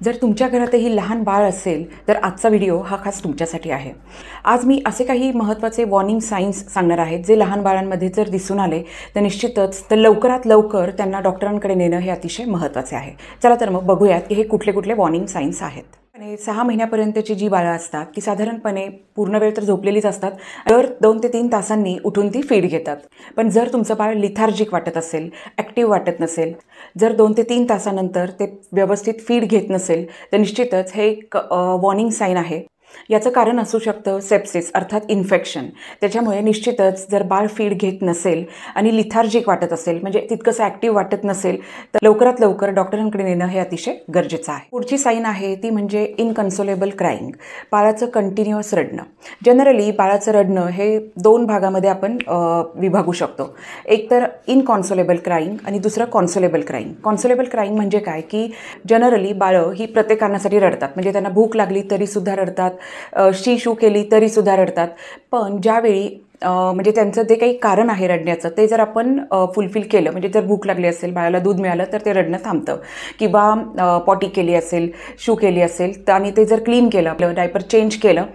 जर तुमच्या घरातही लहान बाळ असेल तर आजचा व्हिडिओ हा खास तुमच्यासाठी आहे। आज मी असे काही महत्त्वाचे वॉर्निंग साइन्स सांगणार आहे जे लहान बाळांमध्ये जर दिसून आले तर निश्चितच लवकरात लवकर त्यांना डॉक्टरांकडे नेणं हे अतिशय महत्त्वाचे आहे। चला तर मग बघूयात की हे कुठले कुठले वॉर्निंग साइन्स आहेत। 6 महिन्यापर्यंतची जी बाळं असतात ती साधारणपणे पूर्ण वेळ तर झोपलेलीच असतात, दर 2 ते 3 तासांनी उठून ती फीड घेतात। पण जर तुमचं बाळ लिथार्जिक वाटत असेल, ॲक्टिव्ह वाटत नसेल, जर 2 ते 3 तासानंतर ते व्यवस्थित फीड घेत नसेल तर निश्चितच हे एक वॉर्निंग साईन आहे। याचं कारण असू शकतं सेप्सिस अर्थात इन्फेक्शन। त्याच्यामुळे निश्चितच जर बाळ फीड घेत नसेल आणि लिथार्जिक वाटत असेल म्हणजे तितकंसं ॲक्टिव्ह वाटत नसेल तर लवकरात लवकर डॉक्टरांकडे नेणं हे अतिशय गरजेचं आहे। पुढची साईन आहे ती म्हणजे इनकन्सोलेबल क्राईंग, बाळाचं कंटिन्युअस रडणं। जनरली बाळाचं रडणं हे 2 भागामध्ये आपण विभागू शकतो, एक तर इनकॉन्सोलेबल क्राईंग आणि दुसरं कॉन्सोलेबल क्राईंग। कॉन्सोलेबल क्राईंग म्हणजे काय की जनरली बाळं ही प्रत्येक कारणासाठी रडतात, म्हणजे त्यांना भूक लागली तरीसुद्धा रडतात, शी शू केली तरीसुद्धा रडतात। पण ज्यावेळी म्हणजे त्यांचं जे काही कारण आहे रडण्याचं ते जर आपण फुलफिल केलं, म्हणजे जर भूक लागली असेल, बाळाला दूध मिळालं तर ते रडणं थांबतं, किंवा पॉटी केली असेल, शू केली असेल तर आणि ते जर क्लीन केलं, आपलं डायपर चेंज केलं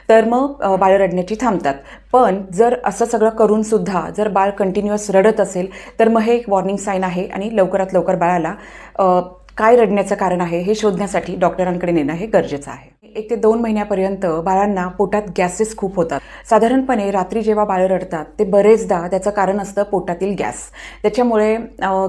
तर मग बाळ रडण्याची थांबतात। पण जर असं सगळं करूनसुद्धा जर बाळ कंटिन्युअस रडत असेल तर मग हे एक वॉर्निंग साईन आहे आणि लवकरात लवकर बाळाला काय रडण्याचं कारण आहे हे शोधण्यासाठी डॉक्टरांकडे नेणं हे गरजेचं आहे। 1 ते 2 महिन्यापर्यंत बाळांना पोटात गॅसेस खूप होतात। साधारणपणे रात्री जेव्हा बाळं रडतात ते बरेचदा त्याचं कारण असतं पोटातील गॅस। त्याच्यामुळे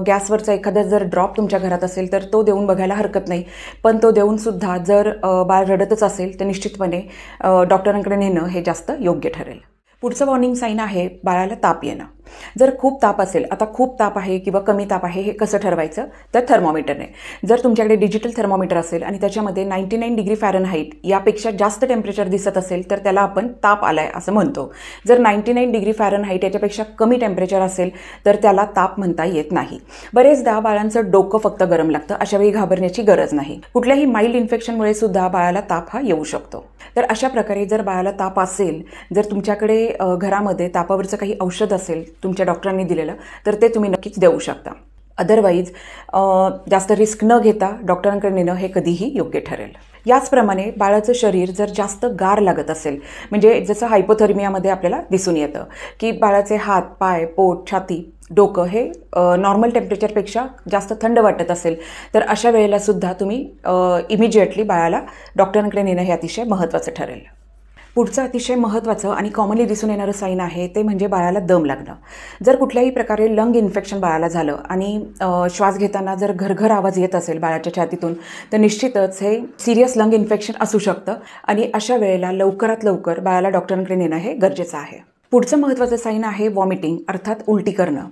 गॅसवरचा एखादा जर ड्रॉप तुमच्या घरात असेल तर तो देऊन बघायला हरकत नाही, पण तो देऊनसुद्धा जर बाळ रडतच असेल तर निश्चितपणे डॉक्टरांकडे नेणं हे जास्त योग्य ठरेल। पुढचं वॉर्निंग साईन आहे बाळाला ताप येणं। जर खूप ताप असेल, आता खूप ताप आहे किंवा कमी ताप आहे हे कसं ठरवायचं तर थर्मोमीटरने। जर तुमच्याकडे डिजिटल थर्मोमीटर असेल आणि त्याच्यामध्ये 99 डिग्री फॅरनहाईट यापेक्षा जास्त टेम्परेचर दिसत असेल तर त्याला आपण ताप आलाय असं म्हणतो। जर 99 डिग्री फॅरनहाईट याच्यापेक्षा कमी टेम्परेचर असेल तर त्याला ताप म्हणता येत नाही। बरेचदा बाळांचं डोकं फक्त गरम लागतं, अशावेळी घाबरण्याची गरज नाही। कुठल्याही माइल्ड इन्फेक्शनमुळे सुद्धा बाळाला ताप हा येऊ शकतो। तर अशा प्रकारे जर बाळाला ताप असेल, जर तुमच्याकडे घरामध्ये तापावरचं काही औषध असेल तुमच्या डॉक्टरांनी दिलेलं तर ते तुम्ही नक्कीच देऊ शकता। अदरवाईज जास्त रिस्क न घेता डॉक्टरांकडे नेणं हे कधीही योग्य ठरेल। याचप्रमाणे बाळाचं शरीर जर जास्त गार लागत असेल, म्हणजे जसं हायपोथर्मियामध्ये आपल्याला दिसून येतं की बाळाचे हात, पाय, पोट, छाती, डोकं हे नॉर्मल टेम्परेचरपेक्षा जास्त थंड वाटत असेल तर अशा वेळेला सुद्धा तुम्ही इमिजिएटली बाळाला डॉक्टरांकडे नेणं हे अतिशय महत्त्वाचं ठरेल। पुढचं अतिशय महत्त्वाचं आणि कॉमनली दिसून येणारं साईन आहे ते म्हणजे बाळाला दम लागणं। जर कुठल्याही प्रकारे लंग इन्फेक्शन बाळाला झालं आणि श्वास घेताना जर घरघर आवाज येत असेल बाळाच्या छातीतून तर निश्चितच हे सिरियस लंग इन्फेक्शन असू शकतं आणि अशा वेळेला लवकरात लवकर बाळाला डॉक्टरांकडे नेणं हे गरजेचं आहे। पुढचं महत्त्वाचं साईन आहे वॉमिटिंग अर्थात उलटी करणं।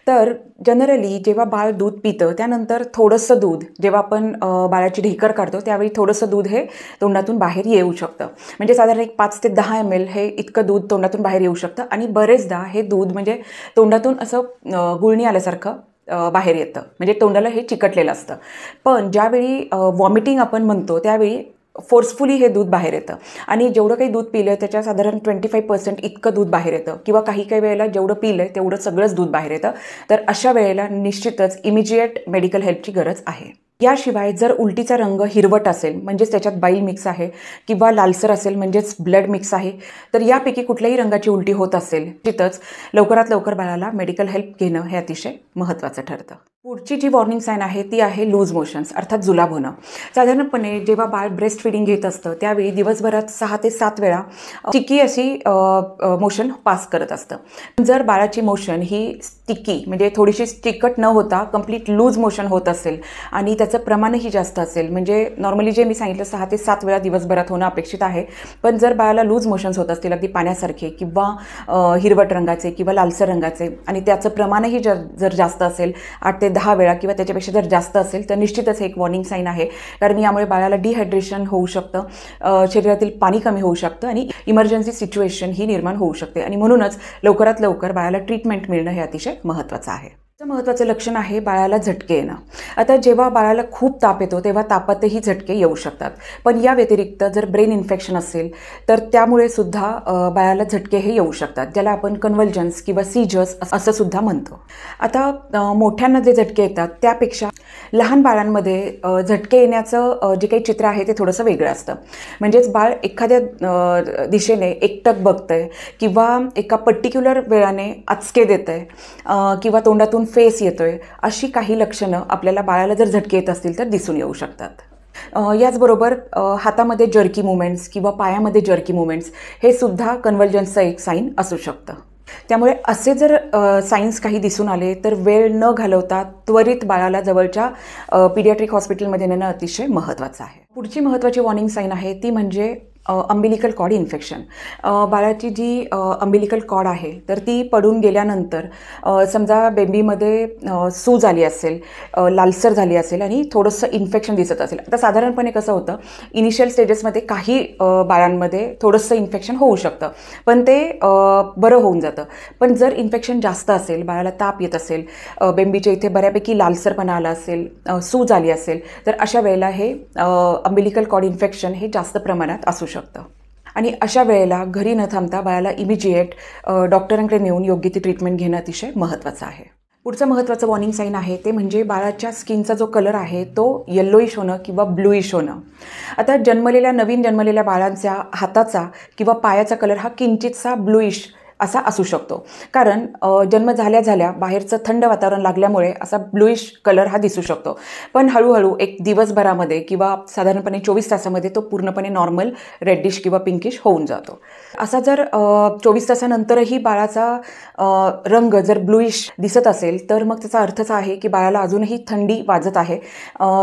तर जनरली जेव्हा बाळ दूध पितं त्यानंतर थोडंसं दूध, जेव्हा आपण बाळाची ढेकर काढतो त्यावेळी थोडंसं दूध हे तोंडातून बाहेर येऊ शकतं, म्हणजे साधारण एक 5 ते 10 ml हे इतकं दूध तोंडातून बाहेर येऊ शकतं आणि बरेचदा हे दूध म्हणजे तोंडातून असं गुळणी आल्यासारखं बाहेर येतं, म्हणजे तोंडाला हे चिकटलेलं असतं। पण ज्यावेळी वॉमिटिंग आपण म्हणतो त्यावेळी फोर्सफुली हे दूध बाहेर येतं आणि जेवढं काही दूध पिलं त्याच्या साधारण 25% इतकं दूध बाहेर येतं, किंवा काही वेळेला जेवढं पिलं तेवढं सगळंच दूध बाहेर येतं। तर अशा वेळेला निश्चितच इमिजिएट मेडिकल हेल्पची गरज आहे। याशिवाय जर उलटीचा रंग हिरवट असेल म्हणजेच त्याच्यात बाईल मिक्स आहे, किंवा लालसर असेल म्हणजेच ब्लड मिक्स आहे, तर यापैकी कुठल्याही रंगाची उलटी होत असेल तिथंच लवकरात लवकर बाळाला मेडिकल हेल्प घेणं हे अतिशय महत्त्वाचं ठरतं। पुढची जी वॉर्निंग साईन आहे ती आहे लूज मोशन्स अर्थात जुलाब होणं। साधारणपणे जेव्हा बाळ ब्रेस्ट फिडिंग घेत असतं त्यावेळी दिवसभरात 6 ते 7 वेळा स्टिकी अशी मोशन पास करत असतं। जर बाळाची मोशन ही स्टिकी म्हणजे थोडीशी चिकट न होता कंप्लीट लूज मोशन होत असेल आणि त्याचं प्रमाणही जास्त असेल, म्हणजे नॉर्मली जे मी सांगितलं 6 ते 7 वेळा दिवसभरात होणं अपेक्षित आहे, पण जर बाळाला लूज मोशन्स होत असतील अगदी पाण्यासारखे किंवा हिरवट रंगाचे किंवा लालसर रंगाचे आणि त्याचं प्रमाणही जर जास्त असेल 8 ते 10 वेळा किंवा त्याच्यापेक्षा जर जास्त असेल तर निश्चितच हे एक वॉर्निंग साईन आहे, कारण यामुळे बाळाला डिहायड्रेशन होऊ शकतं, शरीरातील पाणी कमी होऊ शकतं आणि इमर्जन्सी सिच्युएशन ही निर्माण होऊ शकते आणि म्हणूनच लवकरात लवकर बाळाला ट्रीटमेंट मिळणं हे अतिशय महत्त्वाचं आहे। महत्त्वाचं लक्षण आहे बाळाला झटके येणं. आता जेव्हा बाळाला खूप ताप येतो तेव्हा तापातही झटके येऊ शकतात. पण या व्यतिरिक्त जर ब्रेन इन्फेक्शन असेल तर त्यामुळे सुद्धा बाळाला झटके हे येऊ शकतात, ज्याला आपण कन्व्हल्जन्स किंवा सीजर्स असं सुद्धा म्हणतो. आता मोठ्यांना जे झटके येतात त्यापेक्षा लहान बाळांमध्ये झटके येण्याचं जे काही चित्र आहे ते थोडंसं वेगळं असतं. म्हणजेच बाळ एखाद्या दिशेने एकटक बघतंय किंवा एका पर्टिक्युलर वेळाने आचके देतंय किंवा तोंडातून फेस येतोय, अशी काही लक्षणं आपल्याला बाळाला जर झटके येत असतील तर दिसून येऊ शकतात. याचबरोबर हातामध्ये जर्की मुवमेंट्स किंवा पायामध्ये जर्की मुवमेंट्स हे सुद्धा कन्व्हल्जन्सचं एक साईन असू शकतं. त्यामुळे असे जर साईन्स काही दिसून आले तर वेळ न घालवता त्वरित बाळाला जवळच्या पीडियाट्रिक हॉस्पिटलमध्ये नेणं अतिशय महत्त्वाचं आहे. पुढची महत्त्वाची वॉर्निंग साईन आहे ती म्हणजे अंबिलिकल कॉर्ड इन्फेक्शन. बाळाची जी अंबिलिकल कॉर्ड आहे तर ती पडून गेल्यानंतर समजा बेबीमध्ये सूज आली असेल, लालसर झाली असेल आणि थोडंसं इन्फेक्शन दिसत असेल. आता साधारणपणे कसं होतं, इनिशियल स्टेजेसमध्ये काही बाळांमध्ये थोडंसं इन्फेक्शन होऊ शकतं पण ते बरं होऊन जातं. पण जर इन्फेक्शन जास्त असेल, बाळाला ताप येत असेल, बेबीच्या इथे बऱ्यापैकी लालसरपणा आला असेल, सूज आली असेल, तर अशा वेळेला हे अंबिलिकल कॉर्ड इन्फेक्शन हे जास्त प्रमाणात असू शकतं. आणि अशा वेळेला घरी न थांबता बाळाला इमिजिएट डॉक्टरांकडे नेऊन योग्य ती ट्रीटमेंट घेणं अतिशय महत्त्वाचं आहे. पुढचं महत्त्वाचं वॉर्निंग साईन आहे ते म्हणजे बाळाच्या स्किनचा जो कलर आहे तो येल्लोइश होणं किंवा ब्लूइश होणं. आता नवीन जन्मलेल्या बाळांच्या हाताचा किंवा पायाचा कलर हा किंचितसा ब्लूइश असा असू शकतो, कारण जन्म झाल्या बाहेरचं थंड वातावरण लागल्यामुळे असा ब्लूइश कलर हा दिसू शकतो. पण हळूहळू एक दिवसभरामध्ये किंवा साधारणपणे 24 तासामध्ये तो पूर्णपणे नॉर्मल रेडिश किंवा पिंकिश होऊन जातो. असा जर 24 तासानंतरही बाळाचा रंग जर ब्लूइश दिसत असेल तर मग त्याचा अर्थच आहे की बाळाला अजूनही थंडी वाजत आहे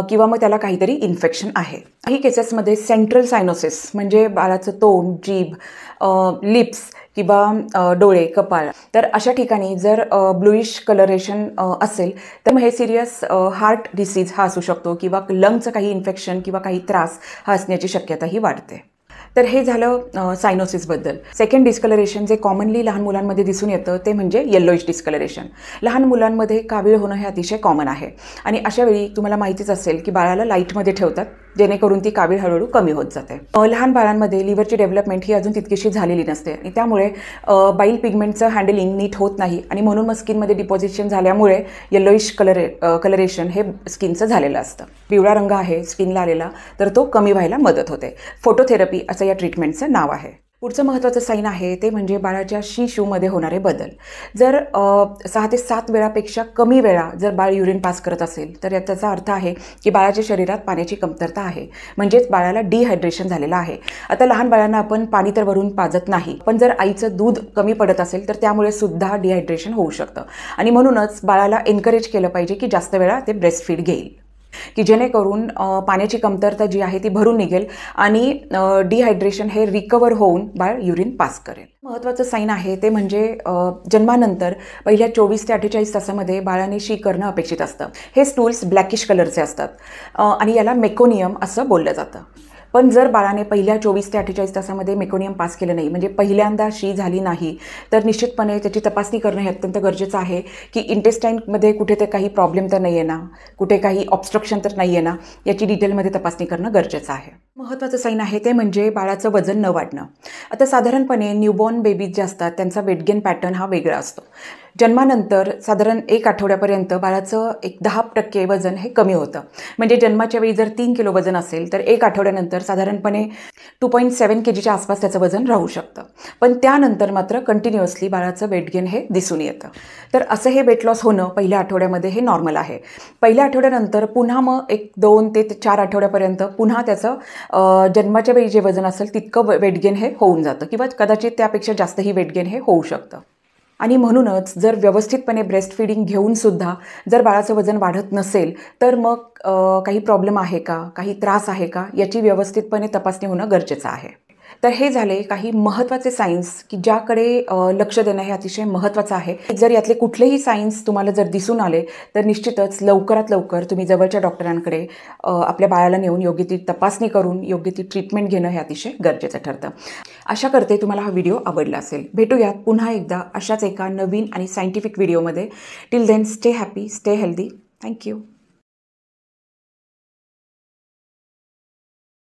किंवा मग त्याला काहीतरी इन्फेक्शन आहे. काही केसेसमध्ये सेंट्रल सायनोसिस म्हणजे बाळाचं तोंड, जीभ, लिप्स किंवा डोळे, कपाळ, तर अशा ठिकाणी जर ब्लूइश कलरेशन असेल तर मग हे सिरियस हार्ट डिसीज हा असू शकतो किंवा लंगचं काही इन्फेक्शन किंवा काही त्रास हा असण्याची शक्यताही वाढते. तर हे झालं सायनोसिसबद्दल. सेकंड डिस्कलरेशन जे कॉमनली लहान मुलांमध्ये दिसून येतं ते म्हणजे येल्लोइश डिस्कलरेशन. लहान मुलांमध्ये कावीळ होणं हे अतिशय कॉमन आहे आणि अशा वेळी तुम्हाला माहितीच असेल की बाळाला लाईटमध्ये ठेवतात जेणेकरून ती कावीळ हळूहळू कमी होत जाते. लहान बाळांमध्ये लिव्हरची डेव्हलपमेंट ही अजून तितकीशी झालेली नसते आणि त्यामुळे बाईल पिगमेंटचं हँडलिंग नीट होत नाही आणि म्हणून मग स्किनमध्ये डिपॉझिशन झाल्यामुळे येल्लोइश कलरेशन हे स्किनचं झालेलं असतं. पिवळा रंग आहे स्किनला आलेला तर तो कमी व्हायला मदत होते. फोटोथेरपी असं या ट्रीटमेंटचं नाव आहे. पुढचं महत्त्वाचं साईन आहे ते म्हणजे बाळाच्या शूमध्ये होणारे बदल. जर 6 ते 7 वेळापेक्षा कमी वेळा जर बाळ युरिन पास करत असेल तर त्याचा अर्थ आहे की बाळाच्या शरीरात पाण्याची कमतरता आहे, म्हणजेच बाळाला डिहायड्रेशन झालेलं आहे. आता लहान बाळांना आपण पाणी तर वरून पाजत नाही, पण जर आईचं दूध कमी पडत असेल तर त्यामुळे सुद्धा डिहायड्रेशन होऊ शकतं आणि म्हणूनच बाळाला एनकरेज केलं पाहिजे की जास्त वेळा ते ब्रेस्ट फीड घेईल की जेणेकरून पाण्याची कमतरता जी आहे ती भरून निघेल आणि डिहायड्रेशन हे रिकवर होऊन बाळ युरिन पास करेल. महत्त्वाचं साईन आहे ते म्हणजे जन्मानंतर पहिल्या 24 ते 48 तासामध्ये बाळाने शी करणं अपेक्षित असतं. हे स्टूल्स ब्लॅकिश कलरचे असतात आणि याला मेकोनियम असं बोललं जातं. पण जर बाळाने पहिल्या 24 ते 48 तासामध्ये मेकोनियम पास केलं नाही, म्हणजे पहिल्यांदा शी झाली नाही, तर निश्चितपणे त्याची तपासणी करणं हे अत्यंत गरजेचं आहे की इंटेस्टाईनमध्ये कुठे ते काही प्रॉब्लेम तर नाही आहे ना, कुठे काही ऑब्स्ट्रक्शन तर नाही आहे ना, याची डिटेलमध्ये तपासणी करणं गरजेचं आहे. महत्त्वाचं साईन आहे ते म्हणजे बाळाचं वजन न वाढणं. आता साधारणपणे न्यूबॉर्न बेबीज जे असतात त्यांचा वेट गेन पॅटर्न हा वेगळा असतो. जन्मानंतर साधारण 1 आठवड्यापर्यंत बाळाचं 10% वजन हे कमी होतं. म्हणजे जन्माच्या वेळी जर 3 किलो वजन असेल तर 1 आठवड्यानंतर साधारणपणे 2.7 kgच्या आसपास त्याचं वजन राहू शकतं. पण त्यानंतर मात्र कंटिन्युअसली बाळाचं वेट गेन हे दिसून येतं. तर असं हे वेट लॉस होणं पहिल्या आठवड्यामध्ये हे नॉर्मल आहे. पहिल्या आठवड्यानंतर पुन्हा मग 2 ते 4 आठवड्यापर्यंत पुन्हा त्याचं जन्माच्या वेळी जे वजन असेल तितकं वेट गेन हे होऊन जातं किंवा कदाचित त्यापेक्षा जास्तही वेट गेन हे होऊ शकतं. आणि म्हणूनच जर व्यवस्थितपणे ब्रेस्ट फीडिंग घेऊन सुद्धा जर बाळाचं वजन वाढत नसेल तर मग काही प्रॉब्लेम आहे का, काही त्रास आहे का, याची व्यवस्थितपणे तपासणी होणं गरजेचं आहे. तर हे झाले काही महत्त्वाचे सायन्स की ज्याकडे लक्ष देणं हे अतिशय महत्त्वाचं आहे. जर यातले कुठलेही सायन्स तुम्हाला जर दिसून आले तर निश्चितच लवकरात लवकर तुम्ही जवळच्या डॉक्टरांकडे आपल्या बाळाला नेऊन योग्य ती तपासणी करून योग्य ती ट्रीटमेंट घेणं हे अतिशय गरजेचं ठरतं. आशा करते तुम्हाला हा व्हिडिओ आवडला असेल. भेटूयात पुन्हा एकदा अशाच एका नवीन आणि सायंटिफिक व्हिडिओमध्ये. Till then stay happy, stay healthy. Thank you.